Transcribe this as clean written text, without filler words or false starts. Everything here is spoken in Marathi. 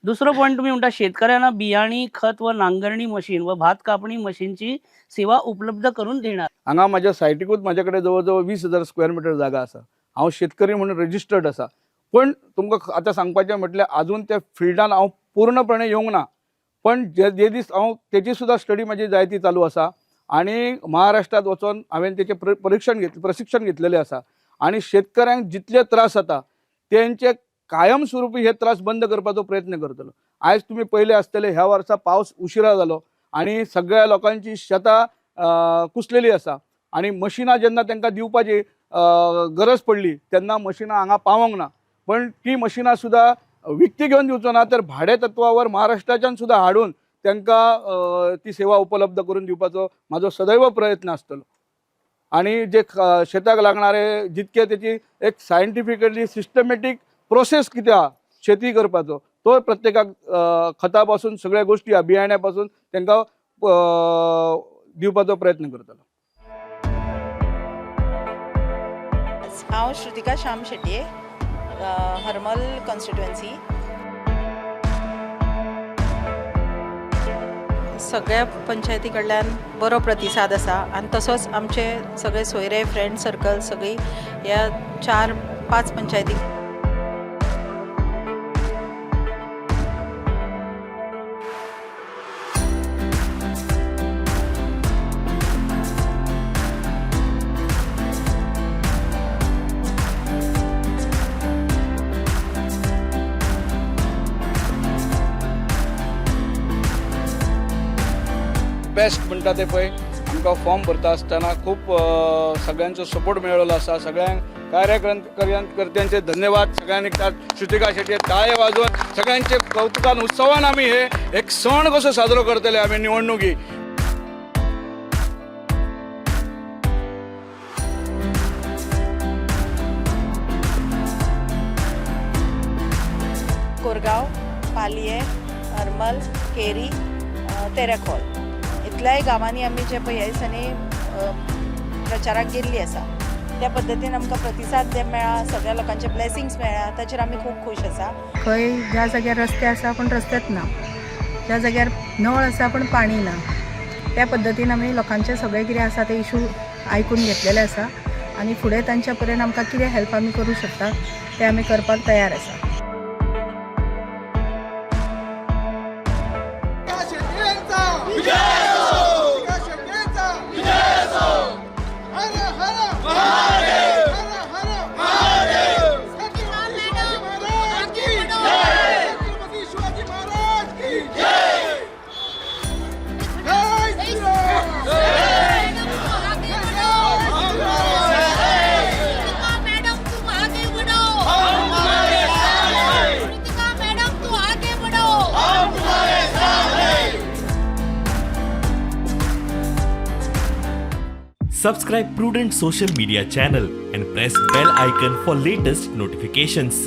दुसरं पॉईंट तुम्ही म्हणता शेतकऱ्यांना बियाणी खत व नांगरणी मशीन व भात कापणी मशीनची सेवा उपलब्ध करून देणार. हांगा माझ्या सायटीकूच माझ्याकडे जवळजवळ 20,000 स्क्वेअर मीटर जागा असा. हांव शेतकरी म्हणून रजिस्टर्ड असा. पण तुमकां आता सांगपाचें म्हटल्यार अजून त्या फिल्डान हांव पूर्णपणे येवंक ना. पण जे दीस हांव तेची सुद्धा स्टडी माझी जायती चालू असा आणि महाराष्ट्रात वचून हांवें तेचें प्रशिक्षण घेतलेलें असा. आणि शेतकऱ्यांक जितले त्रास जाता तेंचे कायमस्वरूपी हे त्रास बंद करपाचो प्रयत्न करतलो. आज तुम्ही पहिले आसतले ह्या वर्सा पावस उशिरा जालो आणि सगळ्या लोकांची शेतां कुसलेली असा आणि मशिनां जेन्ना तांकां दिवपाची गरज पडली तेन्ना मशिनां हांगा पावोंक ना. पण ती मशिनां सुद्धा विकती घेवन दिवचो ना तर भाडे तत्वावर महाराष्ट्राच्यान सुद्धा हाडून तांकां ती सेवा उपलब्ध करून दिवपाचो म्हाजो सदैव प्रयत्न आसतलो. आणि जे शेताक लागणारे जितके त्याची एक सायंटिफिकली सिस्टमॅटिक प्रोसेस किती हा शेती करपाचो तो प्रत्येकाक खता पासून सगळ्या गोष्टी बियाण्यापासून तांकां दिवपाचो प्रयत्न करतलो. हांव श्रुतिका श्याम शेट्ये, हरमल कॉन्स्टिट्युएन्सी. सगळ्या पंचायती कडल्यान बरो प्रतिसाद आसा आनी तसोच आमचे सगळे सोयरे फ्रेंड सर्कल सगळी ह्या 4-5 पंचायती बेस्ट म्हणटा ते पळय आमकां फॉर्म भरता आसतना खूब सगळ्यांचो सपोर्ट मेळ्ळो आसा. सगळ्यांक कार्यकर्त्यांचे धन्यवाद. सगळ्यांनी श्रुतिका शेट्ये ताळे वाजोवन सगळ्यांचे कौतुकान उत्सवान आमी हे एक सण कसो साजरो करतले आमी निवडणुकी. कोरगाव, पालये, हरमल, केरी, तेरेखोल इतल्याय गांवांनी आमी जे पळय ह्या दिसांनी प्रचाराक गेल्ली आसा त्या पद्दतीन आमकां प्रतिसाद मेळ्ळा, सगळ्या लोकांचे ब्लेसिंग्स मेळ्ळा, ताचेर आमी खूब खूश आसा. खंय ज्या जाग्यार रस्ते आसा पण रस्तेच ना, ज्या जाग्यार नळ आसा पण पाणी ना, त्या पद्दतीन आमी लोकांचे सगळे कितें आसा ते इशू आयकून घेतलेले आसा आनी फुडें तांच्या पर्यंत आमकां कितें हेल्प आमी करूं शकता ते आमी करपाक तयार आसा. Subscribe Prudent social media channel and press bell icon for latest notifications.